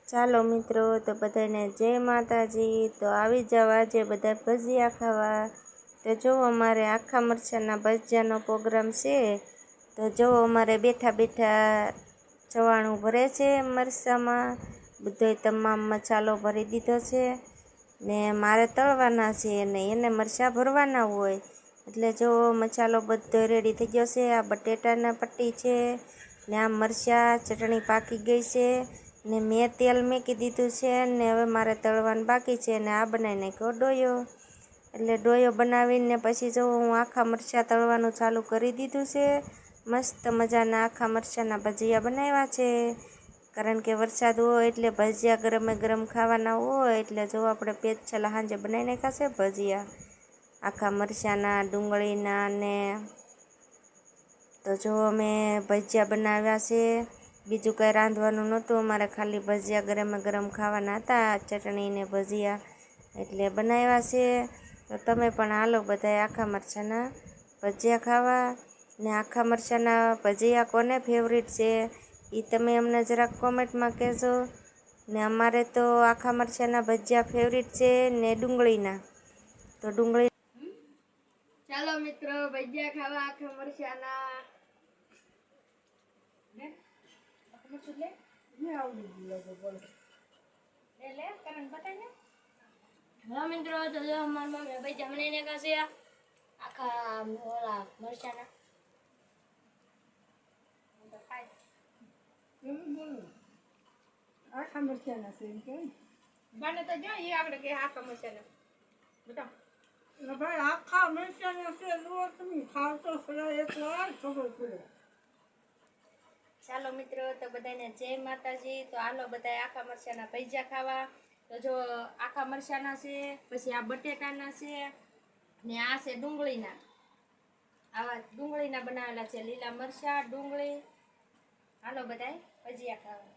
ચાલો મિત્રો, તો બધાને જય માતાજી। તો આવી જાવ આજે બધા ભજીયા ખાવા। તો જો અમારે આખા મરચાંના ભજીયાનો પ્રોગ્રામ છે। તો જો અમારે બેઠા બેઠા ચવાણું ભરે છે મરચાંમાં, બધોય તમામ મસાલો ભરી દીધો છે ને મારે તળવાના છે ને એને મરચાં ભરવાના હોય, એટલે જો મસાલો બધો રેડી થઈ ગયો છે। આ બટેટાના પટ્ટી છે ને આ મરચાં ચટણી પાકી ગઈ છે ને મેં તેલ મૂકી દીધું છે ને હવે મારે તળવાનું બાકી છે ને આ બનાવી નાખ્યો ડોયો। એટલે ડોયો બનાવીને પછી જો હું આખા મરચાં તળવાનું ચાલુ કરી દીધું છે। મસ્ત મજાના આખા મરચાંના ભજીયા બનાવ્યા છે, કારણ કે વરસાદ હોય એટલે ભજીયા ગરમે ગરમ ખાવાના હોય, એટલે જો આપણે પેટ છેલ્લા સાંજે બનાવી નાખ્યા છે ભજીયા આખા મરચાંના ડુંગળીના ને। તો જો અમે ભજીયા બનાવ્યા છે, બીજું કંઈ રાંધવાનું નહોતું, અમારે ખાલી ભજીયા ગરમે ગરમ ખાવાના હતા, ચટણી ને ભજીયા એટલે બનાવ્યા છે। તો તમે પણ હાલો બધાય આખા મરચાંના ભજીયા ખાવા। ને આખા મરચાંના ભજીયા કોને ફેવરિટ છે એ તમે અમને જરાક કોમેન્ટમાં કહેજો ને। અમારે તો આખા મરચાંના ભજીયા ફેવરિટ છે ને ડુંગળીના। તો ડુંગળી ચાલો મિત્રો ભજીયા ખાવા આખા મરચાંના। હા મિત્રો, તો જો અમારા મમ્મી ભજીયા બનાવીને ખાશે આખા ઓલા મરચાંના। આખા મરચાંના છે એમ કે બને તો જો એ આપણે કે આખા મરચાંના બતાવો। ભાઈ આખા મરચાંના છે, લો તમે ખાવ તો ખરા એકવાર ખબર પડે। ચાલો મિત્રો, તો બધાને જય માતાજી। તો હાલો બધા આખા મરચાંના ભજીયા ખાવા। તો જો આખા મરચાંના છે, પછી આ બટેટાના છે ને આ છે ડુંગળીના। આવા ડુંગળીના બનાવેલા છે, લીલા મરચાં ડુંગળી। હાલો બધાય ભજીયા ખાવા।